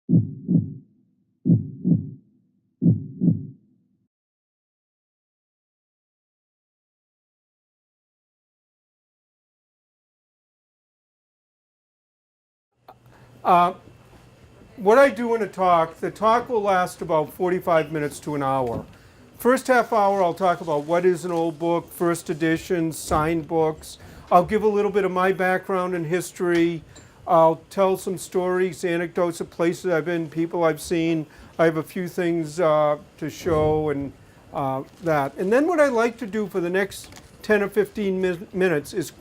What I do in a talk, the talk will last about 45 minutes to an hour. First half hour, I'll talk about what is an old book, first editions, signed books. I'll give a little bit of my background and history. I'll tell some stories, anecdotes of places I've been, people I've seen. I have a few things to show and that. And then what I like to do for the next 10 or 15 minutes is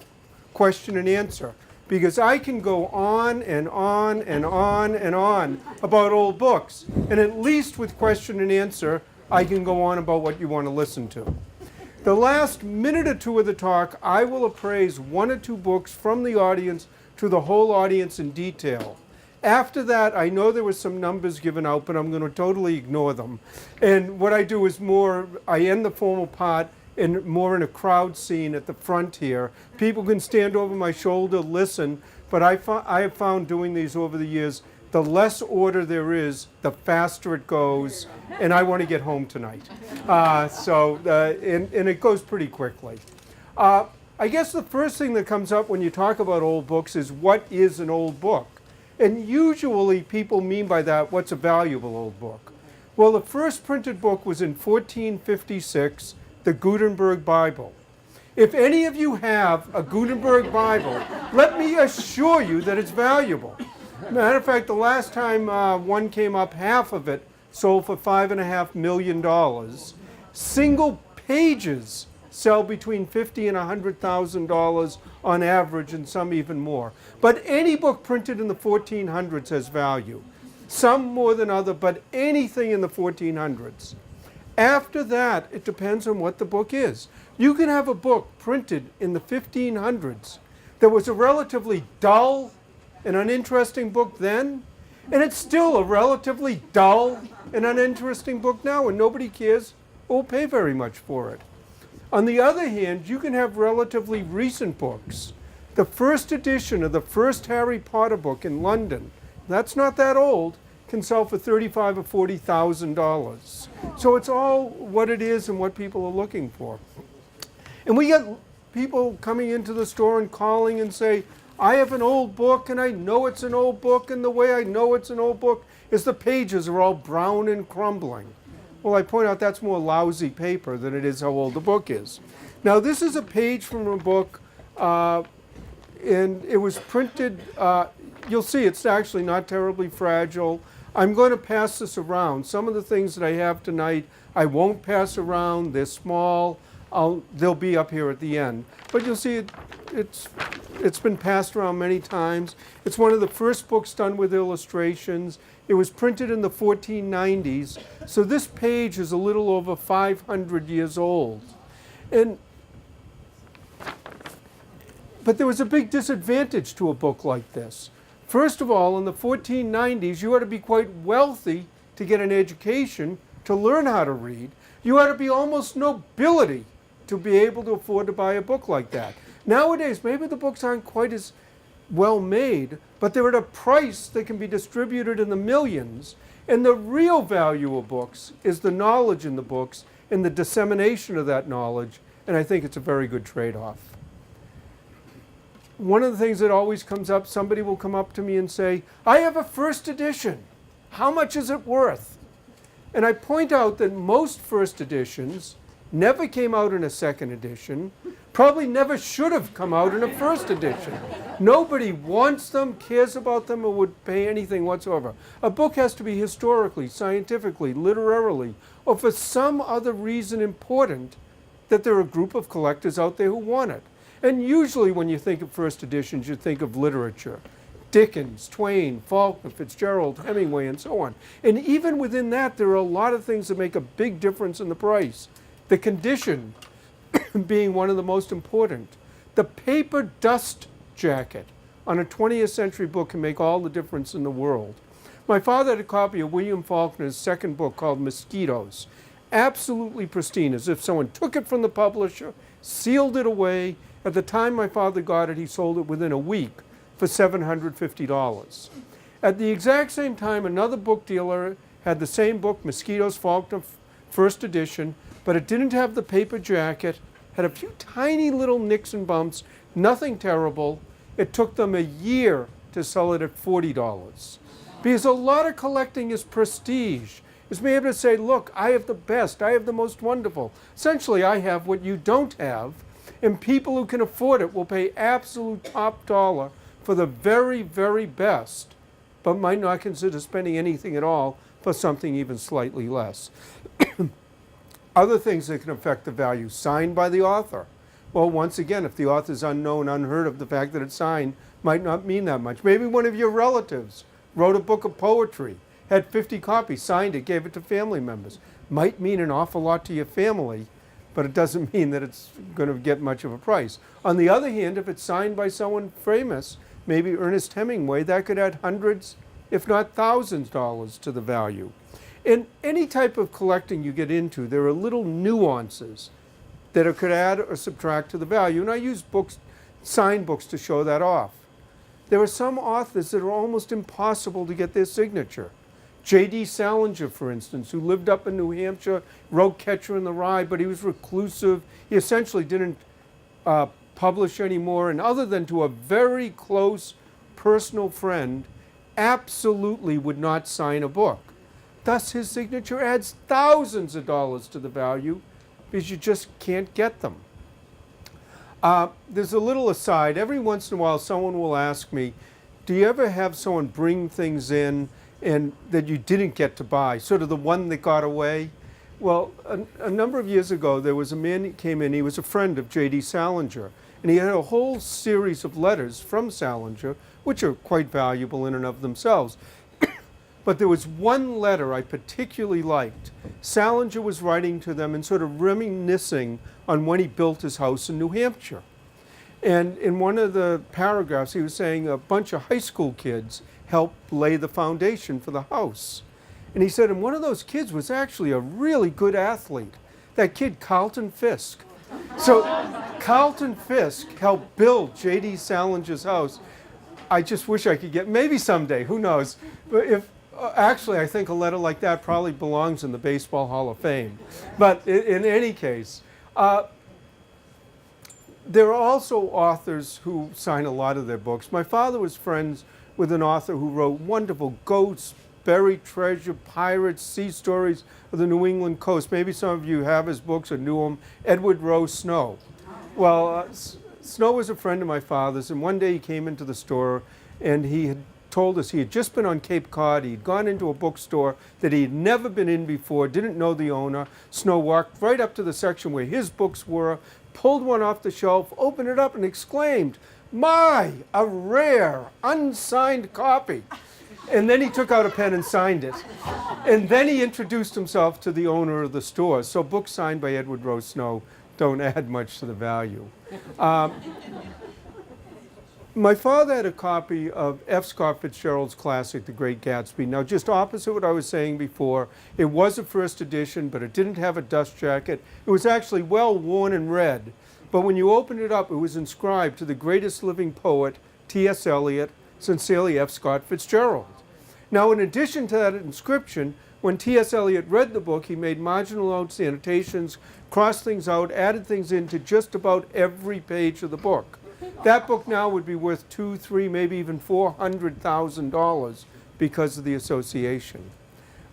question and answer. Because I can go on and on and on and on about old books. And at least with question and answer, I can go on about what you want to listen to. The last minute or two of the talk, I will appraise one or two books from the audience to the whole audience in detail. After that, I know there were some numbers given out, but I'm going to totally ignore them. And what I do is I end the formal part and more in a crowd scene at the front here. People can stand over my shoulder, listen, but I have found doing these over the years, the less order there is, the faster it goes, and I want to get home tonight. And it goes pretty quickly. I guess the first thing that comes up when you talk about old books is what is an old book? And usually people mean by that, what's a valuable old book? Well, the first printed book was in 1456, the Gutenberg Bible. If any of you have a Gutenberg Bible, let me assure you that it's valuable. Matter of fact, the last time one came up, half of it sold for $5.5 million. Single pages sell between $50,000 and $100,000 on average, and some even more. But any book printed in the 1400s has value. Some more than other, but anything in the 1400s. After that, it depends on what the book is. You can have a book printed in the 1500s that was a relatively dull and uninteresting book then, and it's still a relatively dull and uninteresting book now, and nobody cares or will pay very much for it. On the other hand, you can have relatively recent books. The first edition of the first Harry Potter book in London, that's not that old, can sell for $35,000 or $40,000. So it's all what it is and what people are looking for. And we get people coming into the store and calling and say, I have an old book and I know it's an old book, and the way I know it's an old book is the pages are all brown and crumbling. Well, I point out that's more lousy paper than it is how old the book is. Now, this is a page from a book, and it was printed, you'll see it's actually not terribly fragile. I'm going to pass this around. Some of the things that I have tonight I won't pass around. They're small. They'll be up here at the end. But you'll see it's been passed around many times. It's one of the first books done with illustrations. It was printed in the 1490s. So this page is a little over 500 years old. But there was a big disadvantage to a book like this. First of all, in the 1490s, you had to be quite wealthy to get an education, to learn how to read. You had to be almost nobility to be able to afford to buy a book like that. Nowadays, maybe the books aren't quite as well made, but they're at a price that can be distributed in the millions. And the real value of books is the knowledge in the books and the dissemination of that knowledge, and I think it's a very good trade-off. One of the things that always comes up, somebody will come up to me and say, I have a first edition. How much is it worth? And I point out that most first editions never came out in a second edition, probably never should have come out in a first edition. Nobody wants them, cares about them, or would pay anything whatsoever. A book has to be historically, scientifically, literarily, or for some other reason important that there are a group of collectors out there who want it. And usually when you think of first editions, you think of literature. Dickens, Twain, Faulkner, Fitzgerald, Hemingway, and so on. And even within that, there are a lot of things that make a big difference in the price. The condition being one of the most important. The paper dust jacket on a 20th century book can make all the difference in the world. My father had a copy of William Faulkner's second book called Mosquitoes. Absolutely pristine, as if someone took it from the publisher, sealed it away. At the time my father got it, he sold it within a week for $750. At the exact same time, another book dealer had the same book, Mosquitoes Faulkner, first edition, but it didn't have the paper jacket, had a few tiny little nicks and bumps, nothing terrible. It took them a year to sell it at $40. Because a lot of collecting is prestige. It's being able to say, look, I have the best, I have the most wonderful. Essentially, I have what you don't have, and people who can afford it will pay absolute top dollar for the very, very best, but might not consider spending anything at all for something even slightly less. Other things that can affect the value, signed by the author. Well, once again, if the author's unknown, unheard of, the fact that it's signed might not mean that much. Maybe one of your relatives wrote a book of poetry, had 50 copies, signed it, gave it to family members. Might mean an awful lot to your family, but it doesn't mean that it's going to get much of a price. On the other hand, if it's signed by someone famous, maybe Ernest Hemingway, that could add hundreds, if not thousands of dollars to the value. In any type of collecting you get into, there are little nuances that it could add or subtract to the value. And I use books, signed books, to show that off. There are some authors that are almost impossible to get their signature. J.D. Salinger, for instance, who lived up in New Hampshire, wrote Catcher in the Rye, but he was reclusive. He essentially didn't publish anymore, and other than to a very close personal friend, absolutely would not sign a book. Thus, his signature adds thousands of dollars to the value because you just can't get them. There's a little aside. Every once in a while, someone will ask me, do you ever have someone bring things in and that you didn't get to buy, sort of the one that got away? Well, a number of years ago, there was a man who came in. He was a friend of J.D. Salinger, and he had a whole series of letters from Salinger, which are quite valuable in and of themselves. But there was one letter I particularly liked. Salinger was writing to them and sort of reminiscing on when he built his house in New Hampshire. And in one of the paragraphs, he was saying a bunch of high school kids helped lay the foundation for the house. And he said, and one of those kids was actually a really good athlete, that kid Carlton Fisk. So Carlton Fisk helped build J.D. Salinger's house. I just wish I could get, maybe someday, who knows. But if, actually, I think a letter like that probably belongs in the Baseball Hall of Fame. But in any case, there are also authors who sign a lot of their books. My father was friends with an author who wrote wonderful ghosts, buried treasure, pirates, sea stories of the New England coast. Maybe some of you have his books or knew him, Edward Rowe Snow. Well, Snow was a friend of my father's, and one day he came into the store and he had told us he had just been on Cape Cod. He'd gone into a bookstore that he had never been in before, didn't know the owner. Snow walked right up to the section where his books were, pulled one off the shelf, opened it up, and exclaimed, "My, a rare, unsigned copy." And then he took out a pen and signed it. And then he introduced himself to the owner of the store. So books signed by Edward Rowe Snow don't add much to the value. My father had a copy of F. Scott Fitzgerald's classic, The Great Gatsby. Now, just opposite what I was saying before, it was a first edition, but it didn't have a dust jacket. It was actually well worn and read. But when you opened it up, it was inscribed to the greatest living poet, T.S. Eliot, sincerely F. Scott Fitzgerald. Now, in addition to that inscription, when T.S. Eliot read the book, he made marginal notes, annotations, crossed things out, added things into just about every page of the book. That book now would be worth $200,000, $300,000, maybe even $400,000 because of the association.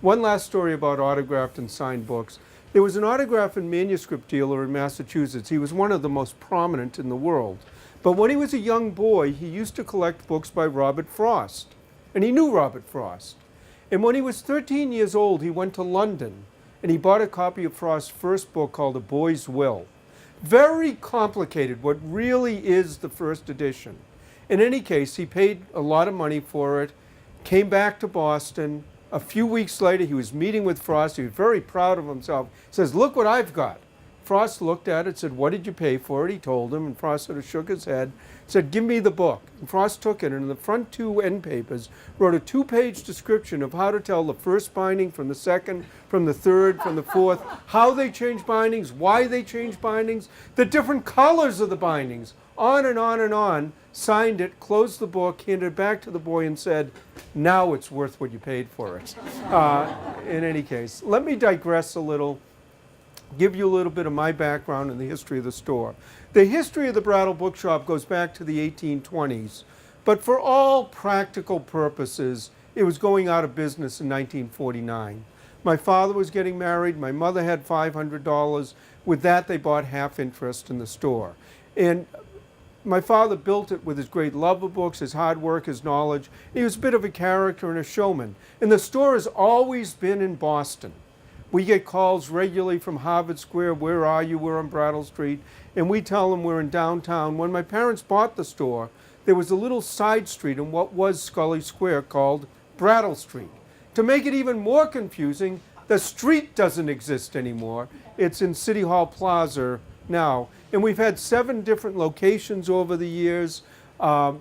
One last story about autographed and signed books. There was an autograph and manuscript dealer in Massachusetts. He was one of the most prominent in the world. But when he was a young boy, he used to collect books by Robert Frost. And he knew Robert Frost. And when he was 13 years old, he went to London and he bought a copy of Frost's first book called A Boy's Will. Very complicated, what really is the first edition. In any case, he paid a lot of money for it, came back to Boston. A few weeks later, he was meeting with Frost. He was very proud of himself. He says, "Look what I've got." Frost looked at it, said, "What did you pay for it?" He told him, and Frost sort of shook his head, said, "Give me the book." And Frost took it, and in the front two end papers wrote a 2-page description of how to tell the first binding from the second, from the third, from the fourth, how they change bindings, why they change bindings, the different colors of the bindings, on and on and on. Signed it, closed the book, handed it back to the boy, and said, "Now it's worth what you paid for it." In any case, let me digress a little, give you a little bit of my background and the history of the store. The history of the Brattle Book Shop goes back to the 1820s, but for all practical purposes, it was going out of business in 1949. My father was getting married, my mother had $500. With that, they bought half interest in the store. And my father built it with his great love of books, his hard work, his knowledge. He was a bit of a character and a showman. And the store has always been in Boston. We get calls regularly from Harvard Square, "Where are you?" We're on Brattle Street. And we tell them we're in downtown. When my parents bought the store, there was a little side street in what was Scully Square called Brattle Street. To make it even more confusing, the street doesn't exist anymore. It's in City Hall Plaza now. And we've had 7 different locations over the years,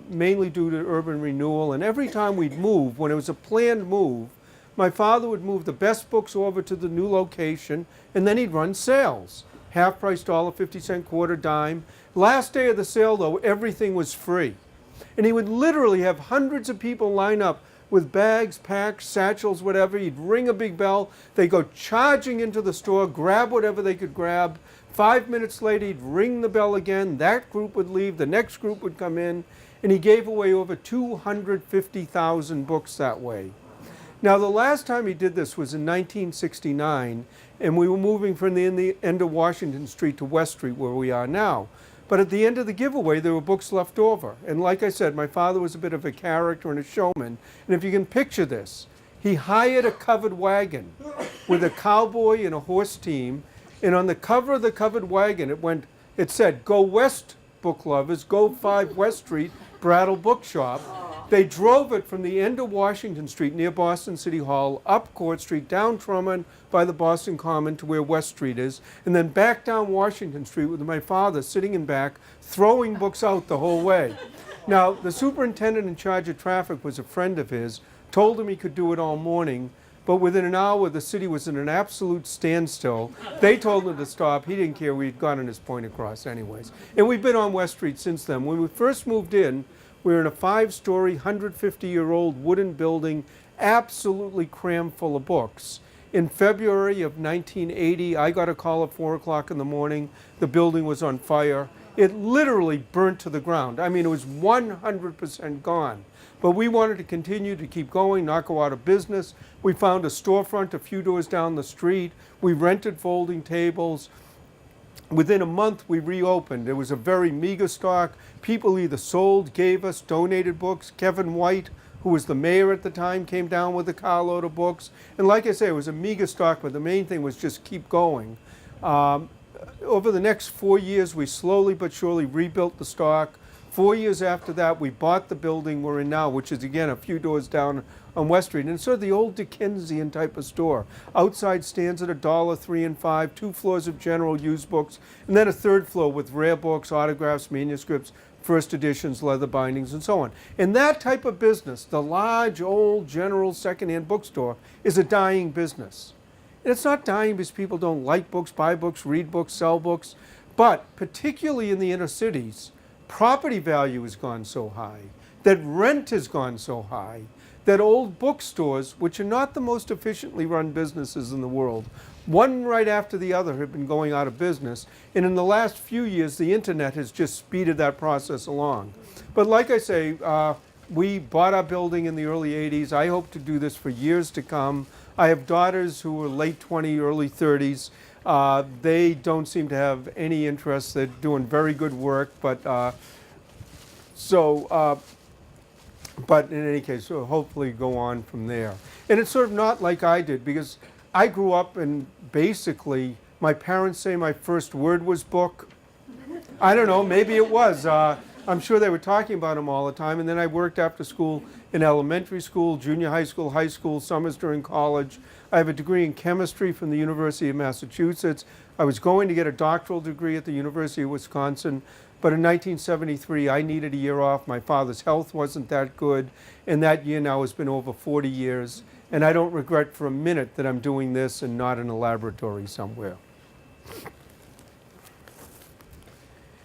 mainly due to urban renewal. And every time we'd move, when it was a planned move, my father would move the best books over to the new location, and then he'd run sales. Half price, $1.50, quarter, dime. Last day of the sale, though, everything was free. And he would literally have hundreds of people line up with bags, packs, satchels, whatever. He'd ring a big bell. They'd go charging into the store, grab whatever they could grab. 5 minutes later, he'd ring the bell again. That group would leave. The next group would come in. And he gave away over 250,000 books that way. Now, the last time he did this was in 1969, and we were moving from the end of Washington Street to West Street, where we are now. But at the end of the giveaway, there were books left over. And like I said, my father was a bit of a character and a showman. And if you can picture this, he hired a covered wagon with a cowboy and a horse team. And on the cover of the covered wagon, it said, "Go West, book lovers, go 5 West Street, Brattle Book Shop." They drove it from the end of Washington Street near Boston City Hall, up Court Street, down Trumman by the Boston Common to where West Street is, and then back down Washington Street with my father sitting in back, throwing books out the whole way. Now, the superintendent in charge of traffic was a friend of his, told him he could do it all morning, but within an hour the city was in an absolute standstill. They told him to stop. He didn't care. We'd gotten his point across anyways. And we've been on West Street since then. When we first moved in, we were in a 5-story, 150-year-old wooden building, absolutely crammed full of books. In February of 1980, I got a call at 4 o'clock in the morning. The building was on fire. It literally burnt to the ground. I mean, it was 100% gone. But we wanted to continue to keep going, not go out of business. We found a storefront a few doors down the street. We rented folding tables. Within a month, we reopened. It was a very meager stock. People either sold, gave us, donated books. Kevin White, who was the mayor at the time, came down with a carload of books. And like I say, it was a meager stock, but the main thing was just keep going. Over the next 4 years, we slowly but surely rebuilt the stock. 4 years after that, we bought the building we're in now, which is, again, a few doors down on West Street. And it's sort of the old Dickensian type of store. Outside stands at $1, 3 and 5, 2 floors of general used books, and then a 3rd floor with rare books, autographs, manuscripts, first editions, leather bindings, and so on. And that type of business, the large, old, general, secondhand bookstore, is a dying business. And it's not dying because people don't like books, buy books, read books, sell books, but particularly in the inner cities, property value has gone so high, that rent has gone so high, that old bookstores, which are not the most efficiently run businesses in the world, one right after the other have been going out of business. And in the last few years, the internet has just speeded that process along. But like I say, we bought our building in the early 80s. I hope to do this for years to come. I have daughters who are late 20s, early 30s. They don't seem to have any interest. They're doing very good work, but in any case, so hopefully go on from there. And it's sort of not like I did, because I grew up and basically my parents say my first word was book. I don't know, maybe it was. I'm sure they were talking about them all the time. And then I worked after school in elementary school, junior high school, summers during college. I have a degree in chemistry from the University of Massachusetts. I was going to get a doctoral degree at the University of Wisconsin, but in 1973 I needed a year off. My father's health wasn't that good, and that year now has been over 40 years, and I don't regret for a minute that I'm doing this and not in a laboratory somewhere.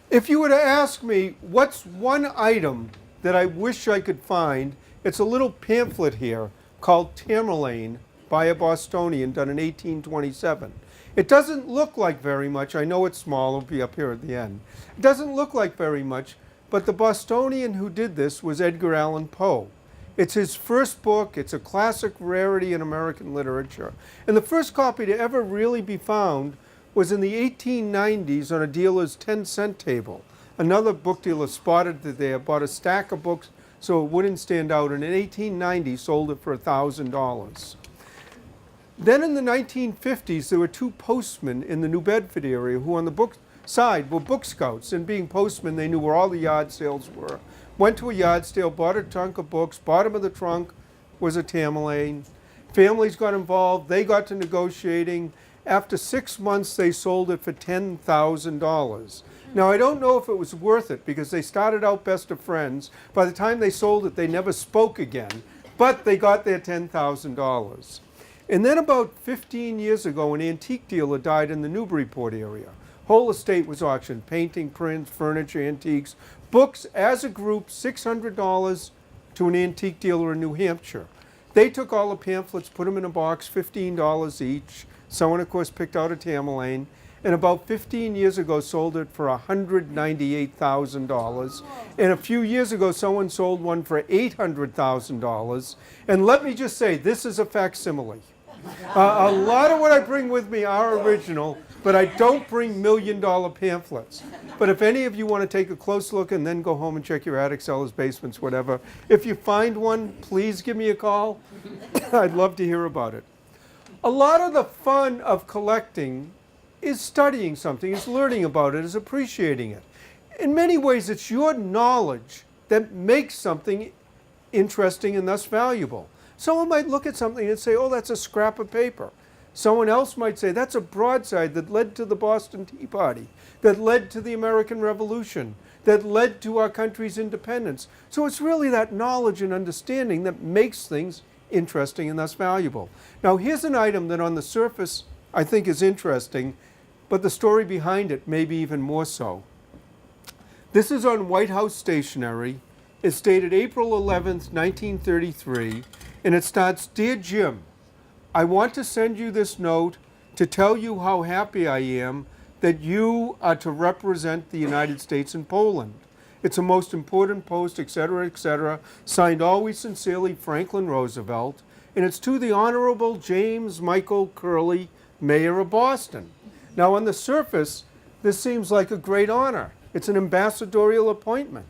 If you were to ask me, what's one item that I wish I could find, it's a little pamphlet here called Tamerlane by a Bostonian, done in 1827. It doesn't look like very much. I know it's small. It'll be up here at the end. It doesn't look like very much, but the Bostonian who did this was Edgar Allan Poe. It's his first book. It's a classic rarity in American literature. And the first copy to ever really be found was in the 1890s on a dealer's 10-cent table. Another book dealer spotted it there, bought a stack of books so it wouldn't stand out, and in 1890 sold it for $1,000. Then in the 1950s, there were two postmen in the New Bedford area who on the book side were book scouts, and being postmen, they knew where all the yard sales were. Went to a yard sale, bought a trunk of books, bottom of the trunk was a Tamerlane. Families got involved, they got to negotiating. After 6 months, they sold it for $10,000. Now, I don't know if it was worth it because they started out best of friends. By the time they sold it, they never spoke again, but they got their $10,000. And then about 15 years ago, an antique dealer died in the Newburyport area. Whole estate was auctioned, painting, prints, furniture, antiques, books as a group, $600 to an antique dealer in New Hampshire. They took all the pamphlets, put them in a box, $15 each. Someone, of course, picked out a Tamerlane, and about 15 years ago sold it for $198,000. And a few years ago, someone sold one for $800,000. And let me just say, this is a facsimile. A lot of what I bring with me are original, but I don't bring million-dollar pamphlets. But if any of you want to take a close look and then go home and check your attic, cellars, basements, whatever, if you find one, please give me a call. I'd love to hear about it. A lot of the fun of collecting is studying something, is learning about it, is appreciating it. In many ways, it's your knowledge that makes something interesting and thus valuable. Someone might look at something and say, oh, that's a scrap of paper. Someone else might say, that's a broadside that led to the Boston Tea Party, that led to the American Revolution, that led to our country's independence. So it's really that knowledge and understanding that makes things interesting and thus valuable. Now, here's an item that on the surface I think is interesting, but the story behind it may be even more so. This is on White House stationery. It's dated April 11th, 1933, and it starts, Dear Jim, I want to send you this note to tell you how happy I am that you are to represent the United States in Poland. It's a most important post, etc., signed always sincerely, Franklin Roosevelt, and it's to the Honorable James Michael Curley, Mayor of Boston. Now, on the surface, this seems like a great honor. It's an ambassadorial appointment.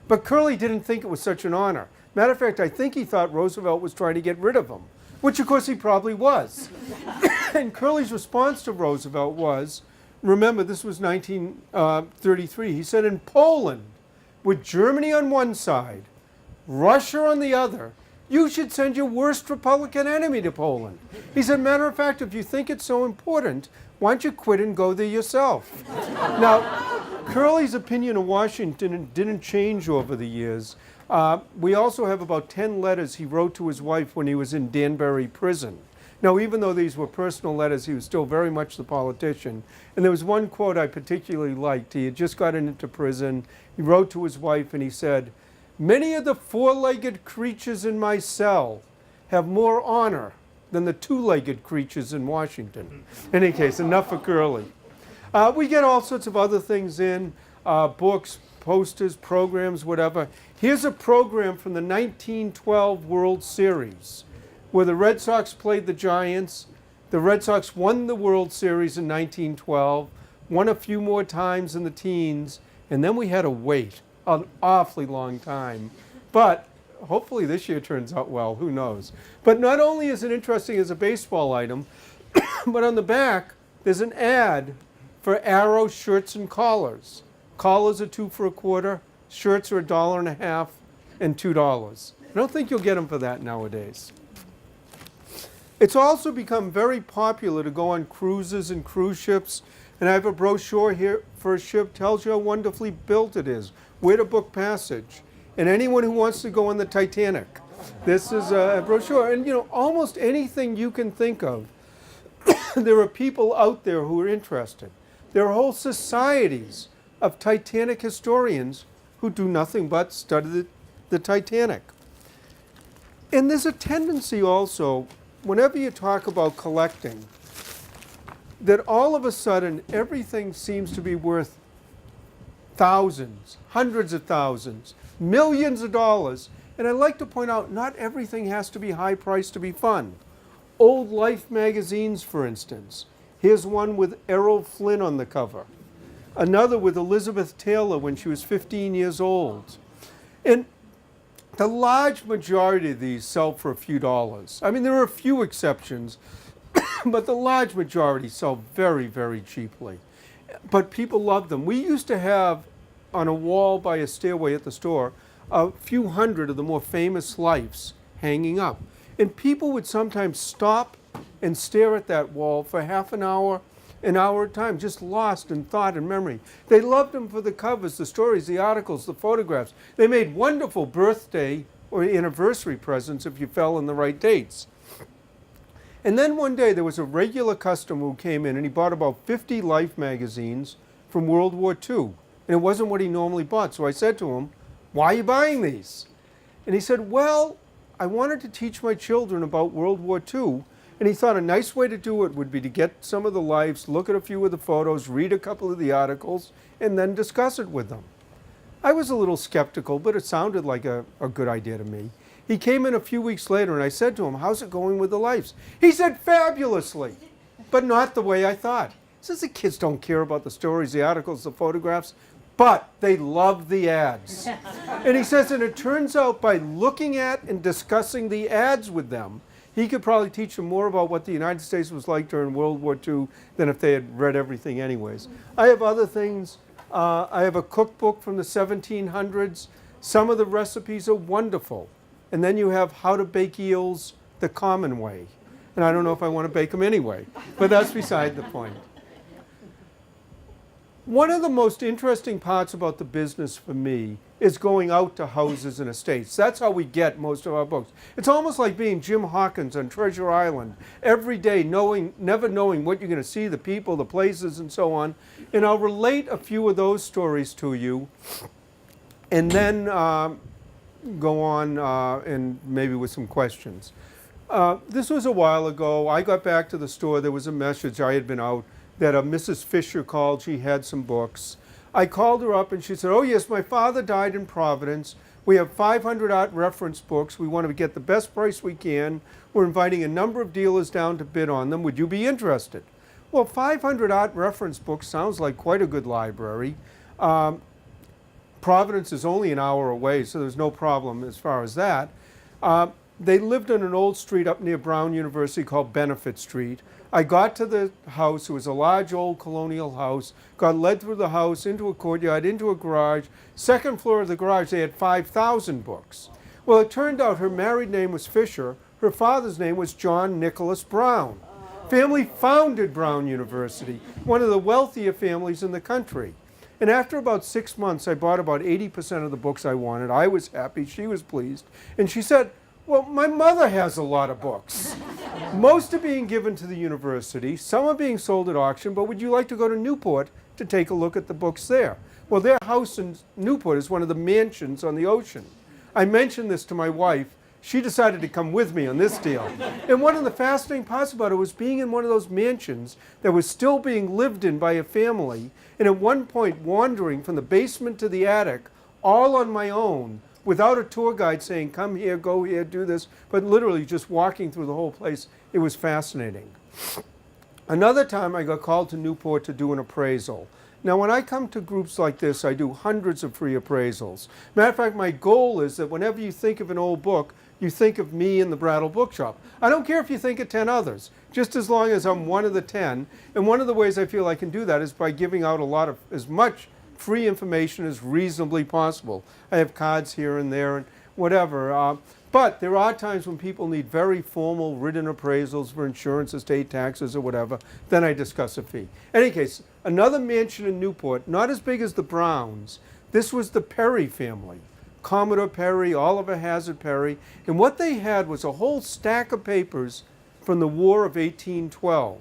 But Curley didn't think it was such an honor. Matter of fact, I think he thought Roosevelt was trying to get rid of him, which of course he probably was. And Curley's response to Roosevelt was, remember this was 1933, he said, in Poland, with Germany on one side, Russia on the other, you should send your worst Republican enemy to Poland. He said, matter of fact, if you think it's so important, why don't you quit and go there yourself? Now, Curley's opinion of Washington didn't change over the years. We also have about 10 letters he wrote to his wife when he was in Danbury prison. Now, even though these were personal letters, he was still very much the politician. And there was one quote I particularly liked. He had just gotten into prison. He wrote to his wife and he said, many of the four-legged creatures in my cell have more honor than the two-legged creatures in Washington. In any case, enough for Curley. We get all sorts of other things in, books, posters, programs, whatever. Here's a program from the 1912 World Series where the Red Sox played the Giants. The Red Sox won the World Series in 1912, won a few more times in the teens, and then we had to wait an awfully long time. But hopefully this year turns out well, who knows. But not only is it interesting as a baseball item, but on the back there's an ad for Arrow shirts and collars. Collars are $2 for $1, shirts are $1.50 and $2. I don't think you'll get them for that nowadays. It's also become very popular to go on cruises and cruise ships. And I have a brochure here for a ship, tells you how wonderfully built it is, where to book passage. And anyone who wants to go on the Titanic, this is a brochure. And almost anything you can think of, there are people out there who are interested. There are whole societies of Titanic historians who do nothing but study the Titanic. And there's a tendency also, whenever you talk about collecting, that all of a sudden everything seems to be worth thousands, hundreds of thousands, millions of dollars. And I'd like to point out, not everything has to be high priced to be fun. Old Life magazines, for instance. Here's one with Errol Flynn on the cover. Another with Elizabeth Taylor when she was 15 years old. And the large majority of these sell for a few dollars. I mean, there are a few exceptions, but the large majority sell very, very cheaply. But people love them. We used to have on a wall by a stairway at the store a few hundred of the more famous lives hanging up. And people would sometimes stop and stare at that wall for half an hour at a time, just lost in thought and memory. They loved them for the covers, the stories, the articles, the photographs. They made wonderful birthday or anniversary presents if you fell in the right dates. And then one day there was a regular customer who came in and he bought about 50 Life magazines from World War II. And it wasn't what he normally bought. So I said to him, "Why are you buying these?" And he said, "Well, I wanted to teach my children about World War II." And he thought a nice way to do it would be to get some of the lives, look at a few of the photos, read a couple of the articles, and then discuss it with them. I was a little skeptical, but it sounded like a good idea to me. He came in a few weeks later and I said to him, "How's it going with the lives?" He said, "Fabulously," but not the way I thought. He says the kids don't care about the stories, the articles, the photographs, but they love the ads. And he says, and it turns out by looking at and discussing the ads with them, he could probably teach them more about what the United States was like during World War II than if they had read everything anyways. I have other things. I have a cookbook from the 1700s. Some of the recipes are wonderful. And then you have How to Bake Eels the Common Way. And I don't know if I want to bake them anyway, but that's beside the point. One of the most interesting parts about the business for me is going out to houses and estates. That's how we get most of our books. It's almost like being Jim Hawkins on Treasure Island, every day never knowing what you're going to see, the people, the places, and so on. And I'll relate a few of those stories to you, and then go on and maybe with some questions. This was a while ago. I got back to the store. There was a message. I had been out that a Mrs. Fisher called. She had some books. I called her up and she said, "Oh yes, my father died in Providence. We have 500 art reference books. We want to get the best price we can. We're inviting a number of dealers down to bid on them. Would you be interested?" Well, 500 art reference books sounds like quite a good library. Providence is only an hour away, so there's no problem as far as that. They lived on an old street up near Brown University called Benefit Street. I got to the house. It was a large old colonial house. Got led through the house, into a courtyard, into a garage. Second floor of the garage, they had 5,000 books. Well, it turned out her married name was Fisher. Her father's name was John Nicholas Brown. Family founded Brown University, one of the wealthier families in the country. And after about 6 months, I bought about 80% of the books I wanted. I was happy. She was pleased. And she said, "Well, my mother has a lot of books. Most are being given to the university. Some are being sold at auction, but would you like to go to Newport to take a look at the books there?" Well, their house in Newport is one of the mansions on the ocean. I mentioned this to my wife. She decided to come with me on this deal. And one of the fascinating parts about it was being in one of those mansions that was still being lived in by a family, and at one point wandering from the basement to the attic all on my own, without a tour guide saying, "Come here, go here, do this," but literally just walking through the whole place. It was fascinating. Another time I got called to Newport to do an appraisal. Now, when I come to groups like this, I do hundreds of free appraisals. Matter of fact, my goal is that whenever you think of an old book, you think of me in the Brattle Book Shop. I don't care if you think of 10 others, just as long as I'm one of the 10. And one of the ways I feel I can do that is by giving out as much free information as reasonably possible. I have cards here and there and whatever. But there are times when people need very formal written appraisals for insurance, estate taxes, or whatever. Then I discuss a fee. In any case, another mansion in Newport, not as big as the Browns. This was the Perry family. Commodore Perry, Oliver Hazard Perry. And what they had was a whole stack of papers from the War of 1812.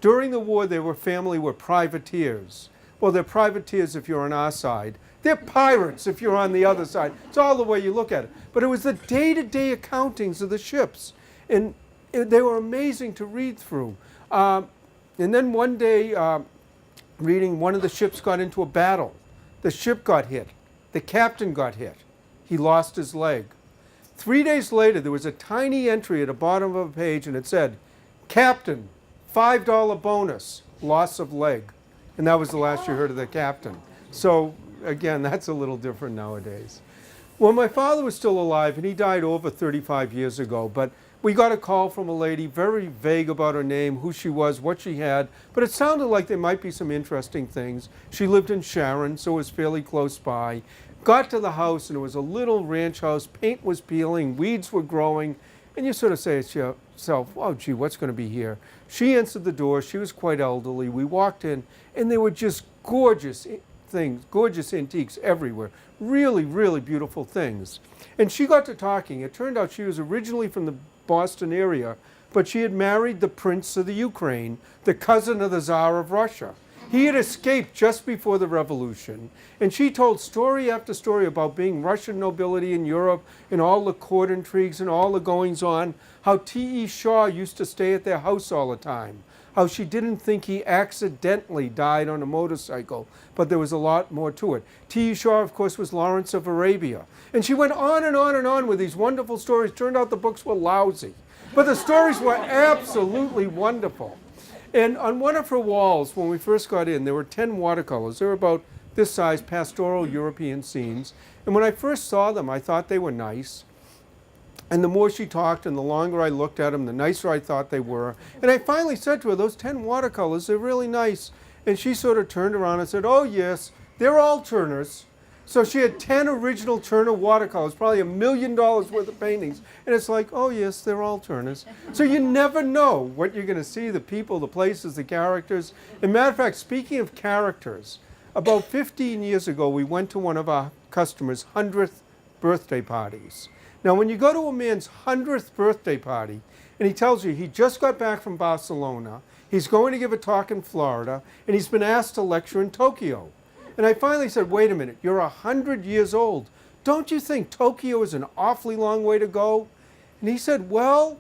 During the war, their family were privateers. Well, they're privateers if you're on our side. They're pirates if you're on the other side. It's all the way you look at it. But it was the day-to-day accountings of the ships. And they were amazing to read through. And then one day, reading, one of the ships got into a battle. The ship got hit. The captain got hit. He lost his leg. 3 days later, there was a tiny entry at the bottom of a page, and it said, "Captain, $5 bonus, loss of leg." And that was the last you heard of the captain. So, again, that's a little different nowadays. Well, my father was still alive, and he died over 35 years ago, but we got a call from a lady, very vague about her name, who she was, what she had, but it sounded like there might be some interesting things. She lived in Sharon, so it was fairly close by. Got to the house, and it was a little ranch house. Paint was peeling, weeds were growing, and you sort of say to yourself, oh, gee, what's going to be here? She answered the door. She was quite elderly. We walked in, and there were just gorgeous things, gorgeous antiques everywhere. Really, really beautiful things. And she got to talking. It turned out she was originally from the Boston area, but she had married the Prince of the Ukraine, the cousin of the Tsar of Russia. He had escaped just before the revolution, and she told story after story about being Russian nobility in Europe and all the court intrigues and all the goings-on, how T.E. Shaw used to stay at their house all the time, how she didn't think he accidentally died on a motorcycle, but there was a lot more to it. T.E. Shaw, of course, was Lawrence of Arabia. And she went on and on and on with these wonderful stories. Turned out the books were lousy, but the stories were absolutely wonderful. And on one of her walls, when we first got in, there were 10 watercolors. They were about this size, pastoral European scenes. And when I first saw them, I thought they were nice. And the more she talked and the longer I looked at them, the nicer I thought they were. And I finally said to her, those 10 watercolors, they're really nice. And she sort of turned around and said, oh, yes, they're all Turners. So she had 10 original Turner watercolors, probably $1 million worth of paintings. And it's like, oh, yes, they're all Turners. So you never know what you're going to see, the people, the places, the characters. As a matter of fact, speaking of characters, about 15 years ago, we went to one of our customers' 100th birthday parties. Now, when you go to a man's 100th birthday party, and he tells you he just got back from Barcelona, he's going to give a talk in Florida, and he's been asked to lecture in Tokyo. And I finally said, wait a minute, you're 100 years old. Don't you think Tokyo is an awfully long way to go? And he said, well,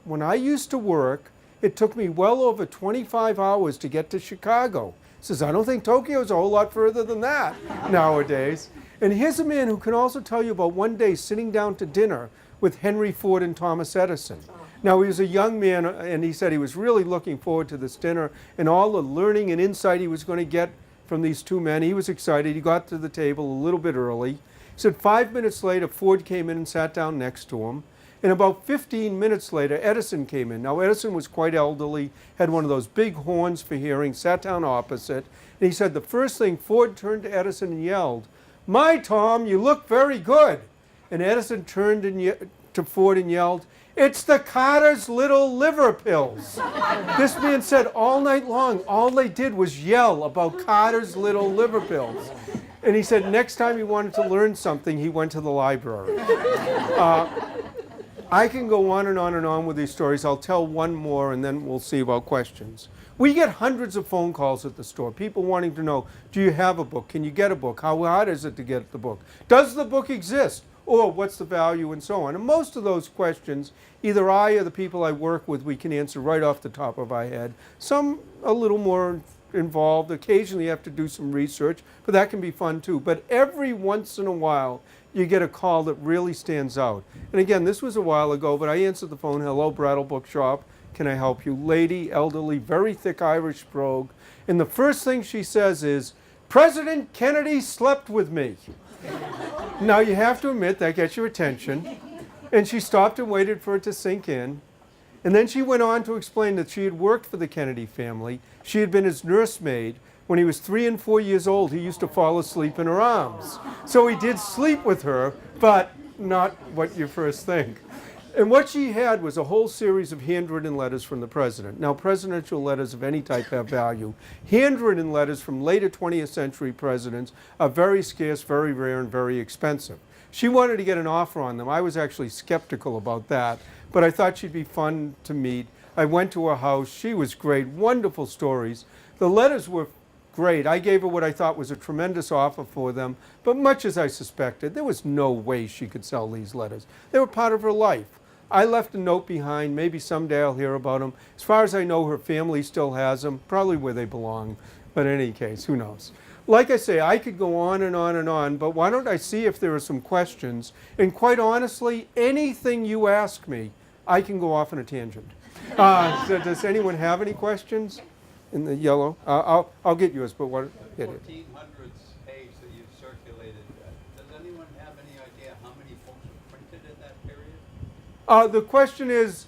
when I used to work, it took me well over 25 hours to get to Chicago. He says, I don't think Tokyo is a whole lot further than that nowadays. And here's a man who can also tell you about one day sitting down to dinner with Henry Ford and Thomas Edison. Now, he was a young man, and he said he was really looking forward to this dinner and all the learning and insight he was going to get from these two men. He was excited. He got to the table a little bit early. He said 5 minutes later, Ford came in and sat down next to him. And about 15 minutes later, Edison came in. Now, Edison was quite elderly, had one of those big horns for hearing, sat down opposite. And he said the first thing, Ford turned to Edison and yelled, "My Tom, you look very good." And Edison turned to Ford and yelled, "It's the Carter's little liver pills." This man said all night long, all they did was yell about Carter's little liver pills. And he said next time he wanted to learn something, he went to the library. I can go on and on and on with these stories. I'll tell one more and then we'll see about questions. We get hundreds of phone calls at the store, people wanting to know, do you have a book? Can you get a book? How hard is it to get the book? Does the book exist? Or what's the value, and so on. And most of those questions, either I or the people I work with, we can answer right off the top of our head. Some a little more involved. Occasionally you have to do some research, but that can be fun too. But every once in a while, you get a call that really stands out. And again, this was a while ago, but I answered the phone. Hello, Brattle Book Shop. Can I help you? Lady, elderly, very thick Irish brogue. And the first thing she says is, President Kennedy slept with me. Now, you have to admit that gets your attention. And she stopped and waited for it to sink in. And then she went on to explain that she had worked for the Kennedy family. She had been his nursemaid. When he was 3 and 4 years old, he used to fall asleep in her arms. So he did sleep with her, but not what you first think. And what she had was a whole series of handwritten letters from the president. Now, presidential letters of any type have value. Handwritten letters from later 20th century presidents are very scarce, very rare, and very expensive. She wanted to get an offer on them. I was actually skeptical about that, but I thought she'd be fun to meet. I went to her house. She was great, wonderful stories. The letters were great. I gave her what I thought was a tremendous offer for them, but much as I suspected, there was no way she could sell these letters. They were part of her life. I left a note behind. Maybe someday I'll hear about them. As far as I know, her family still has them, probably where they belong. But in any case, who knows? Like I say, I could go on and on and on, but why don't I see if there are some questions? And quite honestly, anything you ask me, I can go off on a tangent. So does anyone have any questions? In the yellow? I'll get yours, but what? The 1400s page that you've circulated, does anyone have any idea how many books were printed at that period? The question is,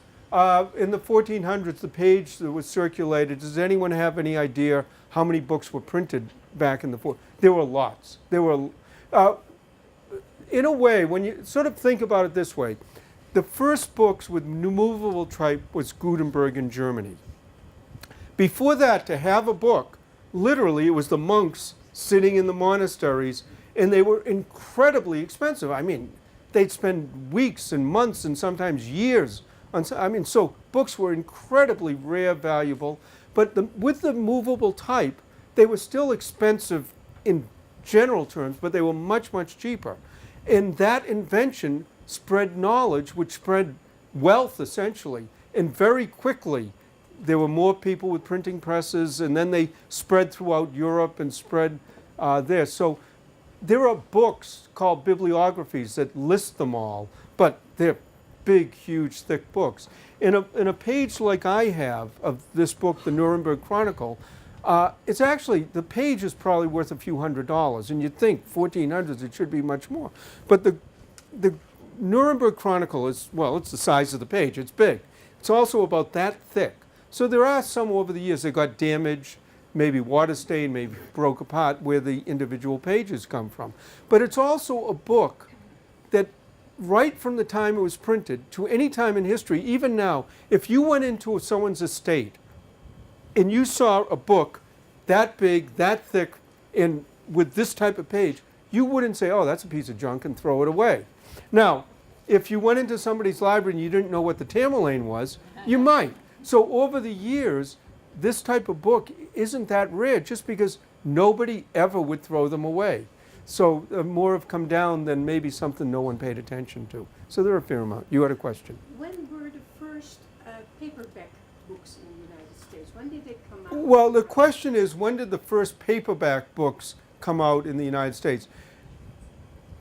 in the 1400s, the page that was circulated, does anyone have any idea how many books were printed back in the There were lots. There were, in a way, when you sort of think about it this way, the first books with movable type was Gutenberg in Germany. Before that, to have a book, literally, it was the monks sitting in the monasteries, and they were incredibly expensive. I mean, they'd spend weeks and months and sometimes years on. So books were incredibly rare, valuable, but with the movable type, they were still expensive in general terms, but they were much, much cheaper. And that invention spread knowledge, which spread wealth, essentially, and very quickly there were more people with printing presses, and then they spread throughout Europe and spread there. So there are books called bibliographies that list them all, but they're big, huge, thick books. In a page like I have of this book, the Nuremberg Chronicle, it's actually, the page is probably worth a few $100s, and you'd think 1400s, it should be much more. But the Nuremberg Chronicle is, well, it's the size of the page, it's big. It's also about that thick. So there are some over the years that got damaged, maybe water stained, maybe broke apart, where the individual pages come from. But it's also a book that right from the time it was printed to any time in history, even now, if you went into someone's estate and you saw a book that big, that thick, and with this type of page, you wouldn't say, oh, that's a piece of junk, and throw it away. Now, if you went into somebody's library and you didn't know what the Tamerlane was, you might. So over the years, this type of book isn't that rare just because nobody ever would throw them away. So more have come down than maybe something no one paid attention to. So there are a fair amount. You had a question. When were the first paperback books in the United States? When did they come out? Well, the question is, when did the first paperback books come out in the United States?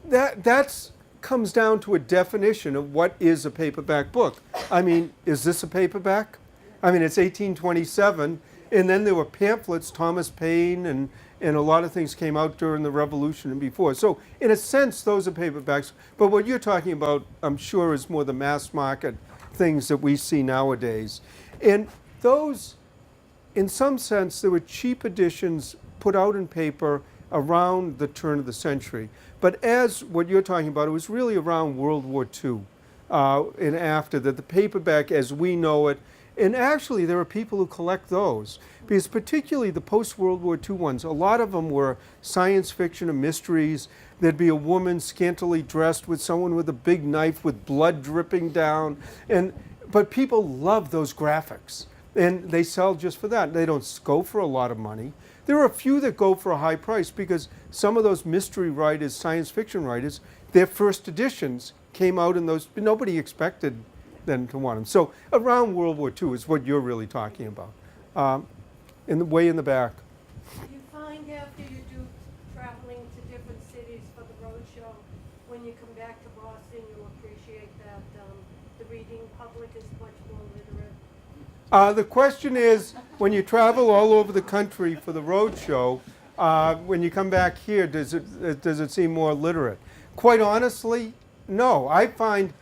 That comes down to a definition of what is a paperback book. I mean, is this a paperback? I mean, it's 1827, and then there were pamphlets, Thomas Paine, and a lot of things came out during the Revolution and before. So in a sense, those are paperbacks. But what you're talking about, I'm sure, is more the mass market things that we see nowadays. And those, in some sense, there were cheap editions put out in paper around the turn of the century. But as what you're talking about, it was really around World War II and after that, the paperback as we know it. And actually, there are people who collect those, because particularly the post-World War II ones, a lot of them were science fiction and mysteries. There'd be a woman scantily dressed with someone with a big knife with blood dripping down. But people love those graphics, and they sell just for that. They don't go for a lot of money. There are a few that go for a high price because some of those mystery writers, science fiction writers, their first editions came out in those, nobody expected them to want them. So around World War II is what you're really talking about. Way in the back. You find after you do traveling to different cities for the roadshow, when you come back to Boston, you appreciate that the reading public is much more literate? The question is, when you travel all over the country for the roadshow, when you come back here, does it seem more literate? Quite honestly, no. I find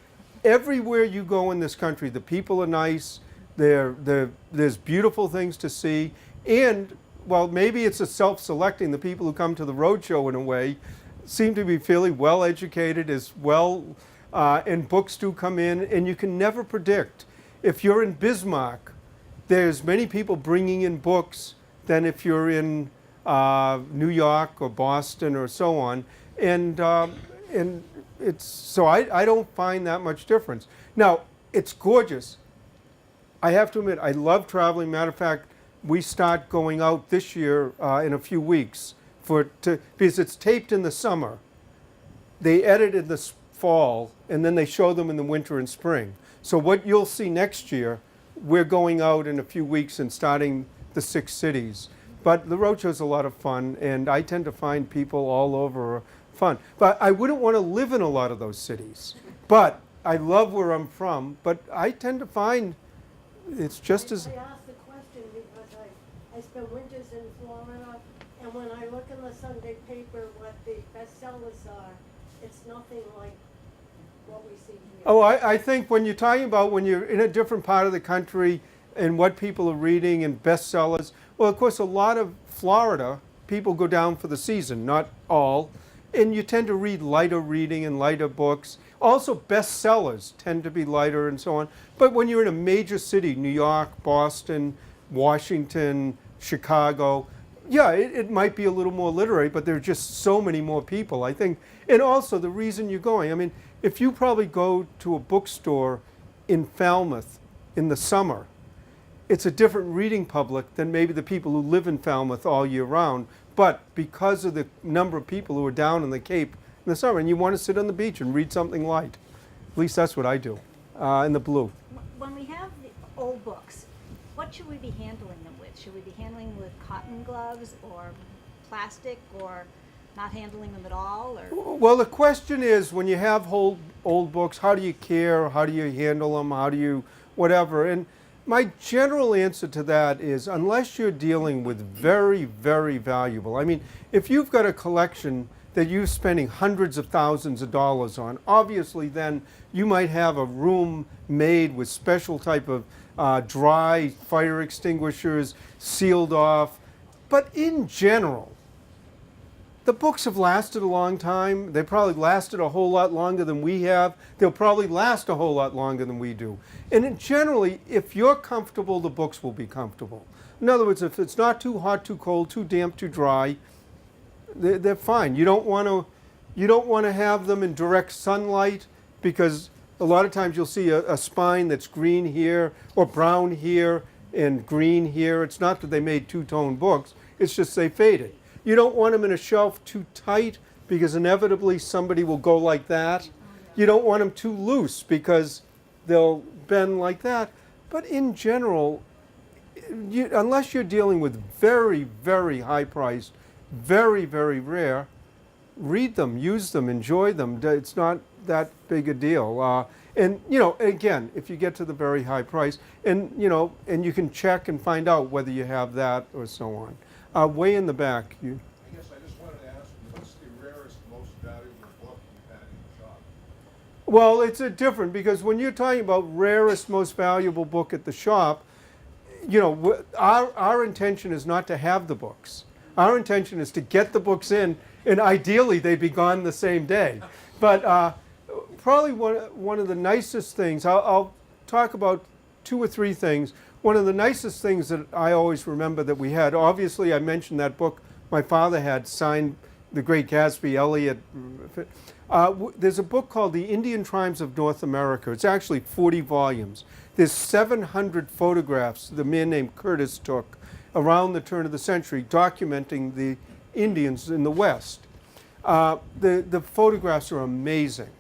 everywhere you go in this country, the people are nice, there's beautiful things to see, and, well, maybe it's a self-selecting. The people who come to the roadshow, in a way, seem to be fairly well-educated, as well and books do come in, and you can never predict. If you're in Bismarck, there's many people bringing in books than if you're in New York or Boston or so on, and it's so I don't find that much difference. Now it's gorgeous. I have to admit, I love traveling. Matter of fact, we start going out this year in a few weeks because it's taped in the summer. They edit in the fall, and then they show them in the winter and spring. So what you'll see next year, we're going out in a few weeks and starting the 6 cities. But the Roadshow's a lot of fun, and I tend to find people all over fun. But I wouldn't want to live in a lot of those cities. But I love where I'm from, but I tend to find it's just as... I asked the question because I spend winters in Florida, and when I look in the Sunday paper what the bestsellers are, it's nothing like what we see here. Oh, I think when you're talking about when you're in a different part of the country and what people are reading and bestsellers, well, of course, a lot of Florida, people go down for the season, not all, and you tend to read lighter reading and lighter books. Also, bestsellers tend to be lighter and so on. But when you're in a major city, New York, Boston, Washington, Chicago, yeah, it might be a little more literary, but there are just so many more people, I think. And also the reason you're going, I mean, if you probably go to a bookstore in Falmouth in the summer, it's a different reading public than maybe the people who live in Falmouth all year round. But because of the number of people who are down in the Cape in the summer, and you want to sit on the beach and read something light. At least that's what I do, in the blue. When we have the old books, what should we be handling them with? Should we be handling them with cotton gloves or plastic, or not handling them at all? Or? Well, the question is, when you have old books, how do you care? How do you handle them? How do you whatever? And my general answer to that is, unless you're dealing with very, very valuable, I mean, if you've got a collection that you're spending hundreds of thousands of dollars on, obviously then you might have a room made with special type of dry fire extinguishers, sealed off. But in general, the books have lasted a long time. They probably lasted a whole lot longer than we have. They'll probably last a whole lot longer than we do. And generally, if you're comfortable, the books will be comfortable. In other words, if it's not too hot, too cold, too damp, too dry, they're fine. You don't want to have them in direct sunlight, because a lot of times you'll see a spine that's green here or brown here and green here. It's not that they made two-tone books. It's just they faded. You don't want them in a shelf too tight, because inevitably somebody will go like that. You don't want them too loose, because they'll bend like that. But in general, unless you're dealing with very, very high-priced, very, very rare, read them, use them, enjoy them. It's not that big a deal. And, you know, again, if you get to the very high price, and, you know, and you can check and find out whether you have that or so on. Way in the back. I guess I just wanted to ask, what's the rarest, most valuable book you've had in the shop? Well, it's different, because when you're talking about rarest, most valuable book at the shop, you know, our intention is not to have the books. Our intention is to get the books in, and ideally they'd be gone the same day. But probably one of the nicest things, I'll talk about 2 or 3 things. One of the nicest things that I always remember that we had, obviously I mentioned that book my father had signed, The Great Gatsby, Eliot. There's a book called The Indian Tribes of North America. It's actually 40 volumes. There's 700 photographs the man named Curtis took around the turn of the century, documenting the Indians in the West. The photographs are amazing.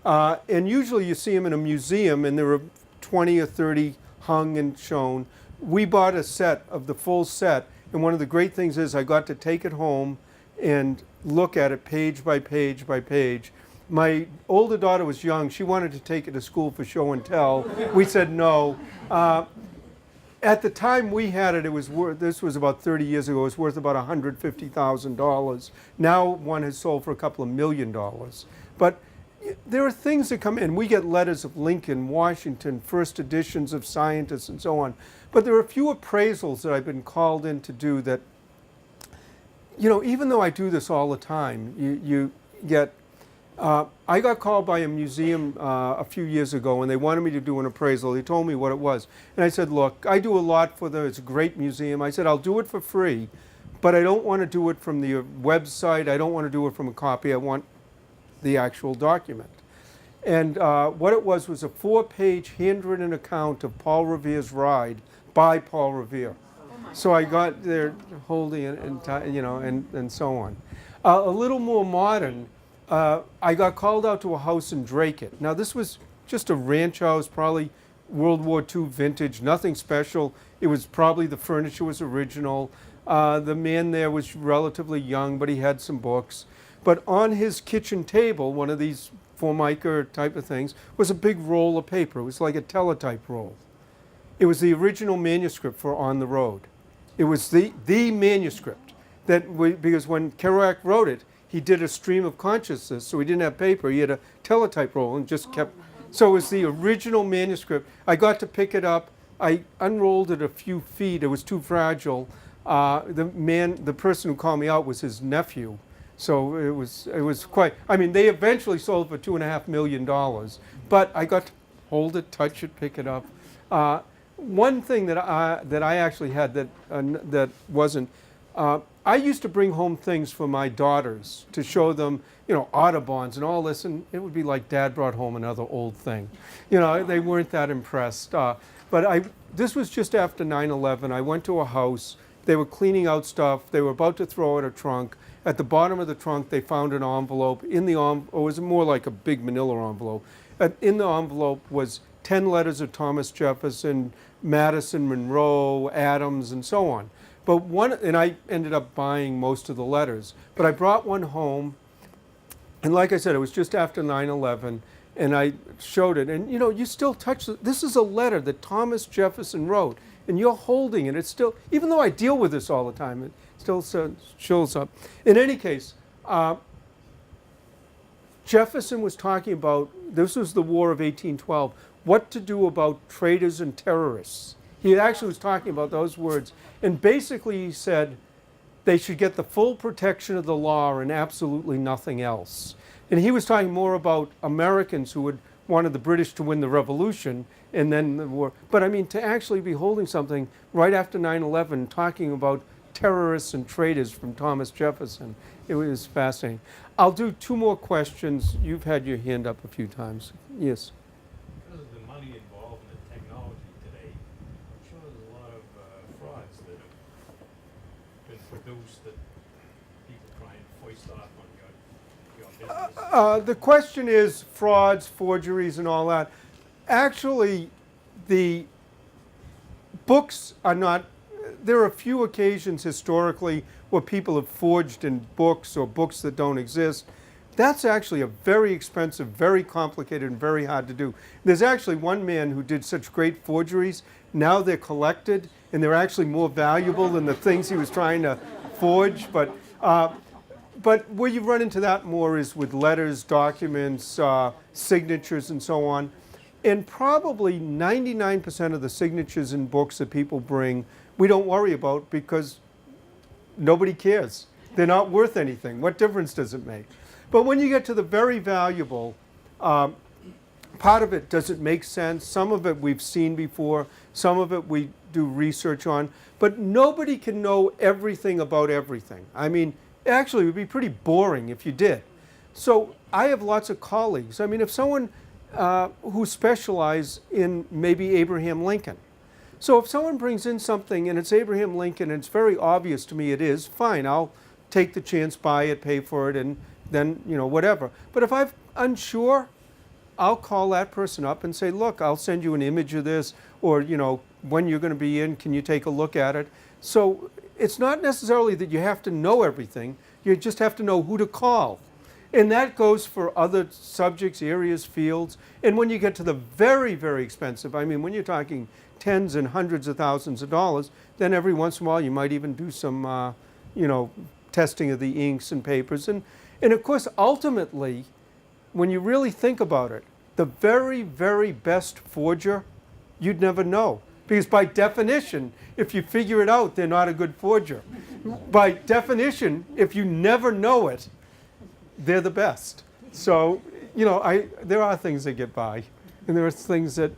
And usually you see them in a museum, and there are 20 or 30 hung and shown. We bought a set of the full set, and one of the great things is I got to take it home and look at it page by page by page. My older daughter was young. She wanted to take it to school for show and tell. We said no. At the time we had it, it was worth, this was about 30 years ago, it was worth about $150,000. Now one has sold for a couple of $1 million. But there are things that come in. We get letters of Lincoln, Washington, first editions of scientists and so on. But there are a few appraisals that I've been called in to do that, you know, even though I do this all the time, you get I got called by a museum a few years ago and they wanted me to do an appraisal. They told me what it was. And I said, look, I do a lot for them. It's a great museum. I said, I'll do it for free, but I don't want to do it from the website. I don't want to do it from a copy. I want the actual document. And what it was a 4-page handwritten account of Paul Revere's ride by Paul Revere. So I got there holding it and so on. A little more modern, I got called out to a house in Drake. Now this was just a ranch house, probably World War II vintage, nothing special. It was probably the furniture was original. The man there was relatively young, but he had some books. But on his kitchen table, one of these Formica type of things, was a big roll of paper. It was like a teletype roll. It was the original manuscript for On the Road. It was the manuscript because when Kerouac wrote it, he did a stream of consciousness, so he didn't have paper. He had a teletype roll and just kept. So it was the original manuscript. I got to pick it up. I unrolled it a few feet. It was too fragile. The person who called me out was his nephew. So it was quite. I mean, they eventually sold for $2.5 million, but I got to hold it, touch it, pick it up. One thing that I actually had that wasn't. I used to bring home things for my daughters to show them, Audubons and all this, and it would be like Dad brought home another old thing. They weren't that impressed. But this was just after 9/11. I went to a house. They were cleaning out stuff. They were about to throw out a trunk. At the bottom of the trunk, they found an envelope. In the or it was more like a big manila envelope. In the envelope was 10 letters of Thomas Jefferson, Madison, Monroe, Adams, and so on. But and I ended up buying most of the letters. But I brought one home, and like I said, it was just after 9/11, and I showed it. And you still touch this is a letter that Thomas Jefferson wrote, and you're holding it. It's still, even though I deal with this all the time, it still shows up. In any case, Jefferson was talking about, this was the War of 1812, what to do about traitors and terrorists. He actually was talking about those words. And basically he said they should get the full protection of the law and absolutely nothing else. And he was talking more about Americans who wanted the British to win the revolution and then the war. But I mean, to actually be holding something right after 9/11 talking about terrorists and traitors from Thomas Jefferson, it was fascinating. I'll do 2 more questions. You've had your hand up a few times. Yes. Because of the money involved in the technology today, I'm sure there's a lot of frauds that have been produced that people try and foist off on your business. The question is frauds, forgeries, and all that. Actually, the books are not. There are a few occasions historically where people have forged in books or books that don't exist. That's actually a very expensive, very complicated, and very hard to do. There's actually one man who did such great forgeries. Now they're collected, and they're actually more valuable than the things he was trying to forge. But where you run into that more is with letters, documents, signatures, and so on. And probably 99% of the signatures in books that people bring, we don't worry about because nobody cares. They're not worth anything. What difference does it make? But when you get to the very valuable, part of it doesn't make sense. Some of it we've seen before. Some of it we do research on. But nobody can know everything about everything. I mean, actually, it would be pretty boring if you did. So I have lots of colleagues. I mean, if someone who specialize in maybe Abraham Lincoln. So if someone brings in something and it's Abraham Lincoln and it's very obvious to me it is, fine, I'll take the chance, buy it, pay for it, and then, whatever. But if I'm unsure, I'll call that person up and say, look, I'll send you an image of this, or, when you're going to be in, can you take a look at it? So it's not necessarily that you have to know everything, you just have to know who to call. And that goes for other subjects, areas, fields. And when you get to the very, very expensive, I mean, when you're talking tens and hundreds of thousands of dollars, then every once in a while you might even do some, testing of the inks and papers. And of course, ultimately, when you really think about it, the very, very best forger, you'd never know. Because by definition, if you figure it out, they're not a good forger. By definition, if you never know it, they're the best. So, there are things that get by. And there are things that,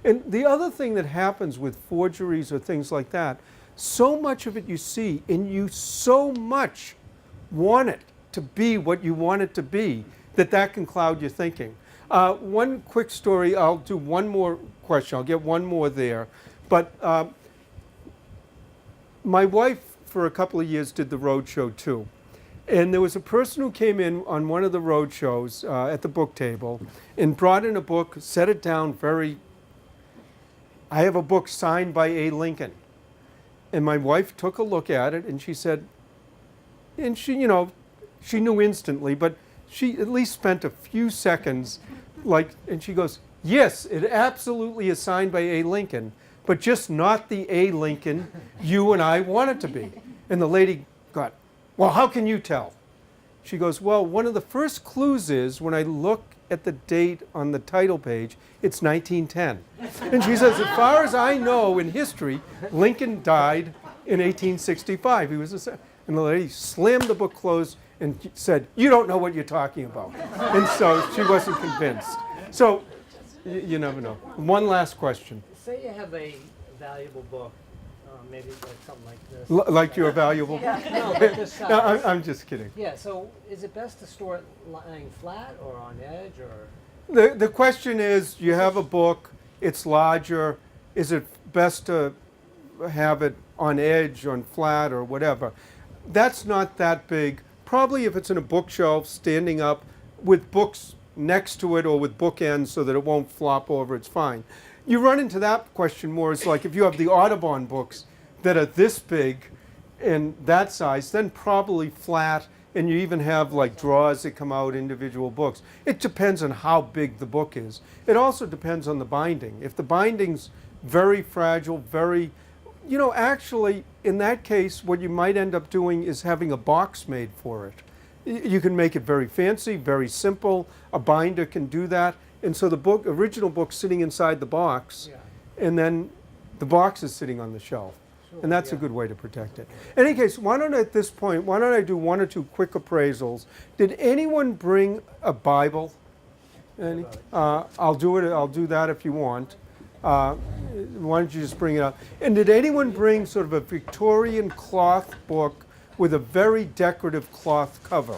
and the other thing that happens with forgeries or things like that, so much of it you see, and you so much want it to be what you want it to be, that can cloud your thinking. One quick story, I'll do one more question, I'll get one more there. But my wife, for a couple of years, did the Roadshow too. And there was a person who came in on one of the road shows at the book table and brought in a book, set it down I have a book signed by A. Lincoln. And my wife took a look at it and she said, and she knew instantly, but she at least spent a few seconds and she goes, yes, it absolutely is signed by A. Lincoln, but just not the A. Lincoln you and I want it to be. And the lady got, well, how can you tell? She goes, well, one of the first clues is when I look at the date on the title page, it's 1910. And she says, as far as I know in history, Lincoln died in 1865. He was and the lady slammed the book closed and said, you don't know what you're talking about. And so she wasn't convinced. So you never know. One last question. Say you have a valuable book, maybe like something like this. Like your valuable book? No, like this size. No, I'm just kidding. Yeah, so is it best to store it lying flat or on edge or? The question is, you have a book, it's larger, is it best to have it on edge, on flat, or whatever? That's not that big. Probably if it's in a bookshelf, standing up, with books next to it or with bookends so that it won't flop over, it's fine. You run into that question more as like if you have the Audubon books that are this big and that size, then probably flat, and you even have like drawers that come out, individual books. It depends on how big the book is. It also depends on the binding. If the binding's very fragile, actually in that case what you might end up doing is having a box made for it. You can make it very fancy, very simple. A binder can do that. And so the original book's sitting inside the box, and then the box is sitting on the shelf. And that's a good way to protect it. In any case, why don't I do one or two quick appraisals? Did anyone bring a Bible? I'll do that if you want. Why don't you just bring it up? And did anyone bring sort of a Victorian cloth book with a very decorative cloth cover?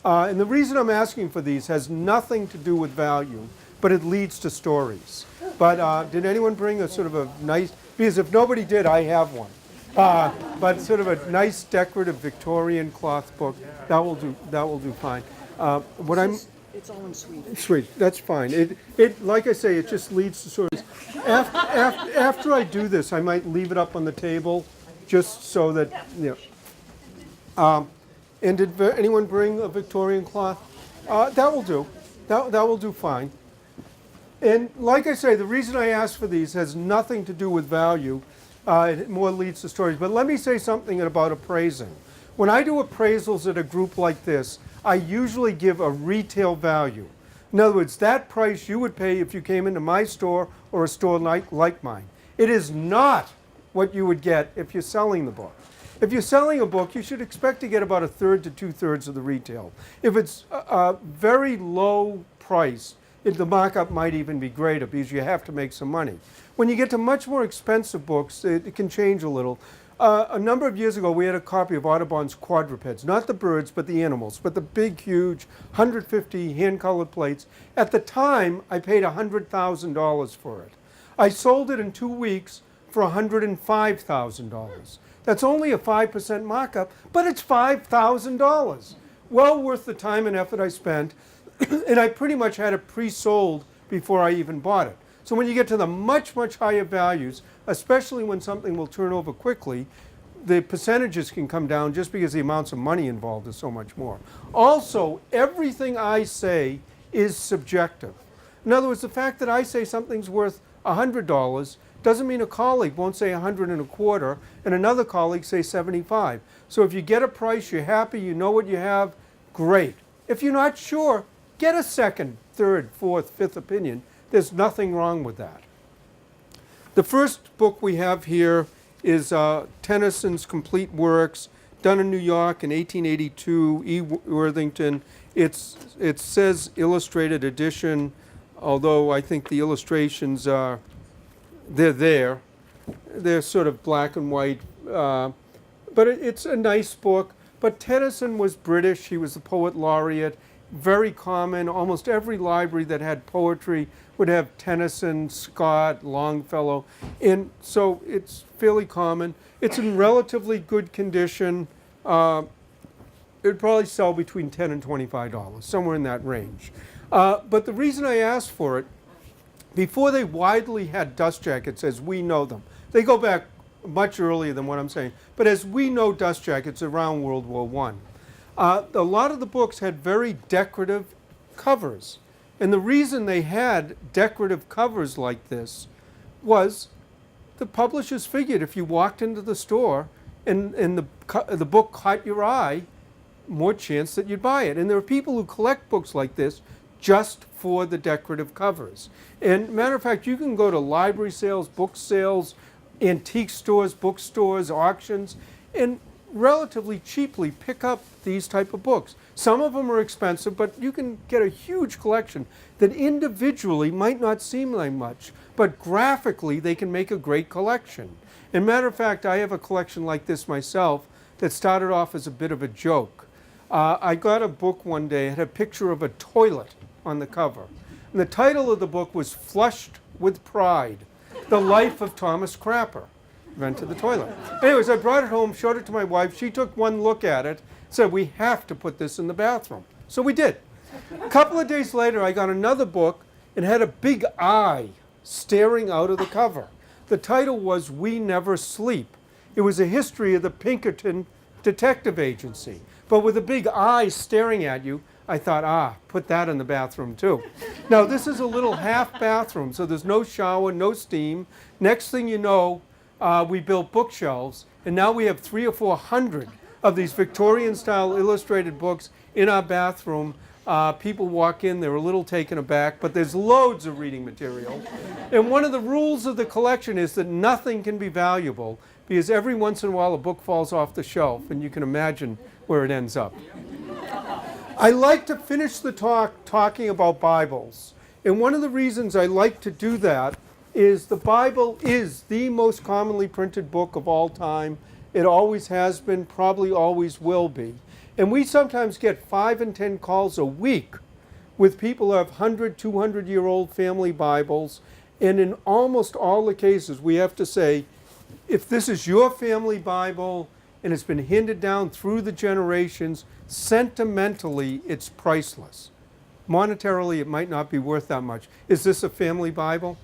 And the reason I'm asking for these has nothing to do with value, but it leads to stories. But did anyone bring a sort of a nice, because if nobody did, I have one. But sort of a nice decorative Victorian cloth book, that will do fine. It's all in Swedish. Sweet, that's fine. It like I say, it just leads to stories. After I do this, I might leave it up on the table, just so that and did anyone bring a Victorian cloth? That will do. That will do fine. And like I say, the reason I asked for these has nothing to do with value. It more leads to stories. But let me say something about appraising. When I do appraisals at a group like this, I usually give a retail value. In other words, that price you would pay if you came into my store or a store like mine. It is not what you would get if you're selling the book. If you're selling a book, you should expect to get about 1/3 to 2/3 of the retail. If it's very low price, the markup might even be greater because you have to make some money. When you get to much more expensive books, it can change a little. A number of years ago, we had a copy of Audubon's Quadrupeds, not the birds, but the animals, but the big, huge 150 hand-colored plates. At the time, I paid $100,000 for it. I sold it in 2 weeks for $105,000. That's only a 5% markup, but it's $5,000. Well worth the time and effort I spent, and I pretty much had it pre-sold before I even bought it. So when you get to the much, much higher values, especially when something will turn over quickly, the percentages can come down just because the amounts of money involved is so much more. Also, everything I say is subjective. In other words, the fact that I say something's worth $100 doesn't mean a colleague won't say 125 and another colleague say 75. So if you get a price, you're happy, you know what you have, great. If you're not sure, get a second, third, fourth, fifth opinion. There's nothing wrong with that. The first book we have here is Tennyson's Complete Works, done in New York in 1882, E. Worthington, it says illustrated edition, although I think the illustrations are, they're there. They're sort of black and white, but it's a nice book. But Tennyson was British. He was the poet laureate. Very common. Almost every library that had poetry would have Tennyson, Scott, Longfellow. And so it's fairly common. It's in relatively good condition. It'd probably sell between $10 and $25, somewhere in that range. But the reason I asked for it, before they widely had dust jackets as we know them, they go back much earlier than what I'm saying, but as we know dust jackets around World War I, a lot of the books had very decorative covers. And the reason they had decorative covers like this was the publishers figured if you walked into the store and the book caught your eye, more chance that you'd buy it. And there are people who collect books like this just for the decorative covers. And matter of fact, you can go to library sales, book sales, antique stores, bookstores, auctions, and relatively cheaply pick up these type of books. Some of them are expensive, but you can get a huge collection that individually might not seem like much, but graphically they can make a great collection. And matter of fact, I have a collection like this myself that started off as a bit of a joke. I got a book one day, it had a picture of a toilet on the cover. And the title of the book was Flushed with Pride, The Life of Thomas Crapper. Invented the toilet. Anyways, I brought it home, showed it to my wife. She took one look at it, said, we have to put this in the bathroom. So we did. A couple of days later, I got another book and had a big eye staring out of the cover. The title was We Never Sleep. It was a history of the Pinkerton Detective Agency. But with a big eye staring at you, I thought, put that in the bathroom too. Now, this is a little half bathroom, so there's no shower, no steam. Next thing you know, we built bookshelves, and now we have 300 or 400 of these Victorian-style illustrated books in our bathroom. People walk in, they're a little taken aback, but there's loads of reading material. And one of the rules of the collection is that nothing can be valuable, because every once in a while a book falls off the shelf, and you can imagine where it ends up. I like to finish the talk talking about Bibles. And one of the reasons I like to do that is the Bible is the most commonly printed book of all time. It always has been, probably always will be. And we sometimes get 5 and 10 calls a week with people who have 100, 200-year-old family Bibles. And in almost all the cases, we have to say, if this is your family Bible and it's been handed down through the generations, sentimentally, it's priceless. Monetarily, it might not be worth that much. Is this a family Bible?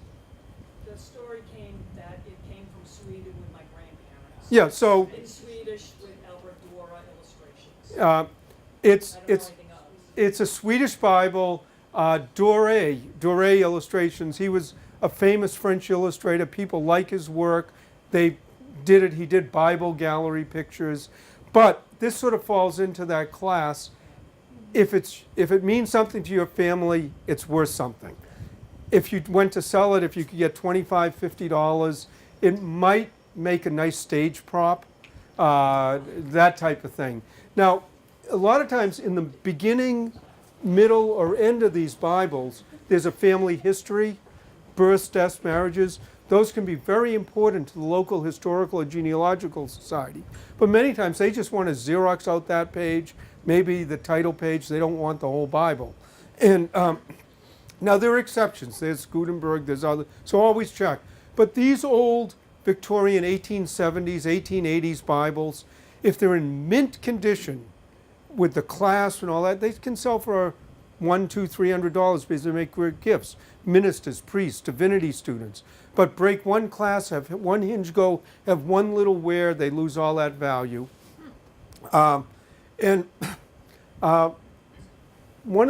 The story came that it came from Sweden with my grandparents. Yeah, so In Swedish with Albert Dora illustrations. it's I don't know anything else. it's a Swedish Bible. Doré illustrations. He was a famous French illustrator. People like his work. They did it. He did Bible gallery pictures. But this sort of falls into that class. If it means something to your family, it's worth something. If you went to sell it, if you could get $25, $50, it might make a nice stage prop, that type of thing. Now, a lot of times in the beginning, middle, or end of these Bibles, there's a family history, births, deaths, marriages. Those can be very important to the local historical or genealogical society. But many times they just want to Xerox out that page, maybe the title page. They don't want the whole Bible. And now there are exceptions. There's Gutenberg, there's other, so always check. But these old Victorian 1870s, 1880s Bibles, if they're in mint condition with the clasp and all that, they can sell for $100, $200, $300 because they make great gifts. Ministers, priests, divinity students. But break one class, have one hinge go, have one little wear, they lose all that value. One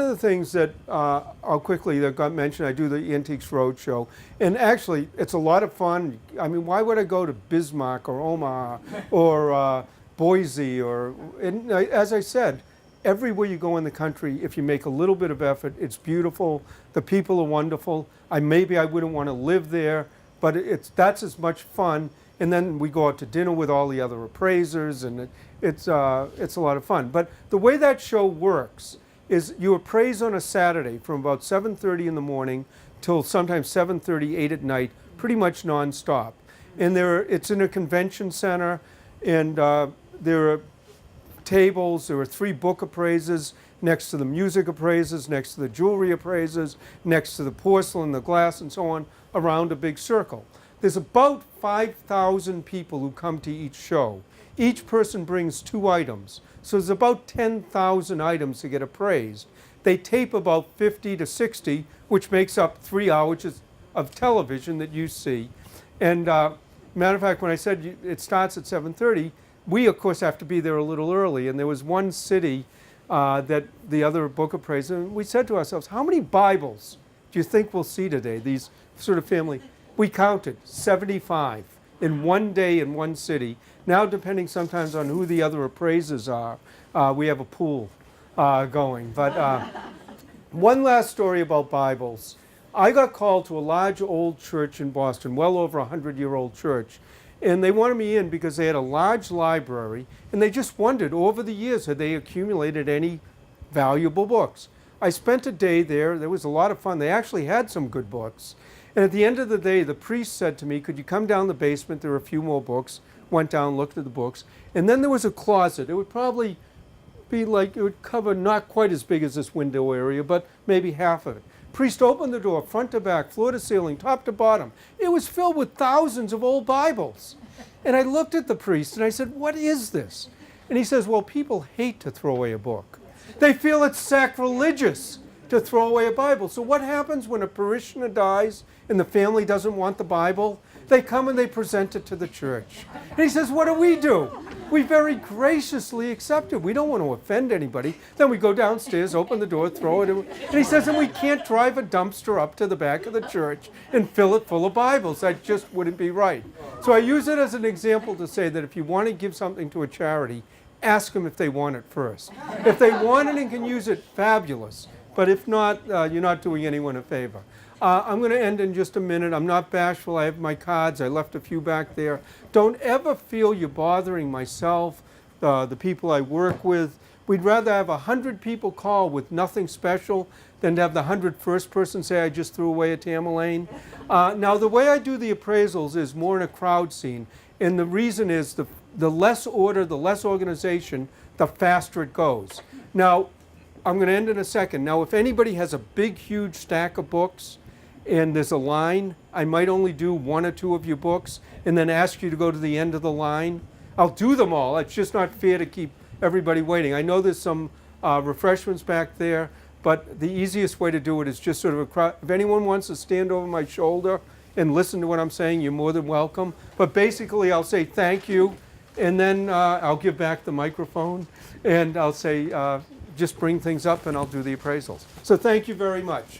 of the things that I'll quickly, that got mentioned, I do the Antiques Roadshow, and actually it's a lot of fun. I mean, why would I go to Bismarck or Omaha or Boise or, and as I said, everywhere you go in the country, if you make a little bit of effort, it's beautiful. The people are wonderful. Maybe I wouldn't want to live there, but that's as much fun. And then we go out to dinner with all the other appraisers, and it's a lot of fun. But the way that show works is you appraise on a Saturday from about 7:30 in the morning till sometimes 7:30, 8 at night, pretty much nonstop. And it's in a convention center, and there are tables. There are 3 book appraisers next to the music appraisers, next to the jewelry appraisers, next to the porcelain, the glass, and so on, around a big circle. There's about 5,000 people who come to each show. Each person brings 2 items. So there's about 10,000 items to get appraised. They tape about 50 to 60, which makes up 3 hours of television that you see. And matter of fact, when I said it starts at 7:30, we of course have to be there a little early. And there was one city that the other book appraiser, and we said to ourselves, how many Bibles do you think we'll see today? These sort of family. We counted 75 in one day in one city. Now, depending sometimes on who the other appraisers are, we have a pool going. But one last story about Bibles. I got called to a large old church in Boston, well over 100-year-old church, and they wanted me in because they had a large library, and they just wondered, over the years, had they accumulated any valuable books. I spent a day there. There was a lot of fun. They actually had some good books. And at the end of the day, the priest said to me, could you come down the basement? There were a few more books. Went down, looked at the books. And then there was a closet. It would probably be like, it would cover not quite as big as this window area, but maybe half of it. Priest opened the door, front to back, floor to ceiling, top to bottom. It was filled with thousands of old Bibles. And I looked at the priest and I said, what is this? And he says, well, people hate to throw away a book. They feel it's sacrilegious to throw away a Bible. So what happens when a parishioner dies and the family doesn't want the Bible? They come and they present it to the church. And he says, what do? We very graciously accept it. We don't want to offend anybody. Then we go downstairs, open the door, throw it in. And he says, and we can't drive a dumpster up to the back of the church and fill it full of Bibles. That just wouldn't be right. So I use it as an example to say that if you want to give something to a charity, ask them if they want it first. If they want it and can use it, fabulous. But if not, you're not doing anyone a favor. I'm going to end in just a minute. I'm not bashful. I have my cards. I left a few back there. Don't ever feel you're bothering myself, the people I work with. We'd rather have 100 people call with nothing special than to have the 101st person say, I just threw away a Tamerlane. Now, the way I do the appraisals is more in a crowd scene. And the reason is the less order, the less organization, the faster it goes. Now, I'm going to end in a second. Now, if anybody has a big, huge stack of books and there's a line, I might only do 1 or 2 of your books and then ask you to go to the end of the line. I'll do them all. It's just not fair to keep everybody waiting. I know there's some refreshments back there, but the easiest way to do it is just sort of a crowd. If anyone wants to stand over my shoulder and listen to what I'm saying, you're more than welcome. But basically, I'll say thank you, and then I'll give back the microphone, and I'll say, just bring things up and I'll do the appraisals. So thank you very much.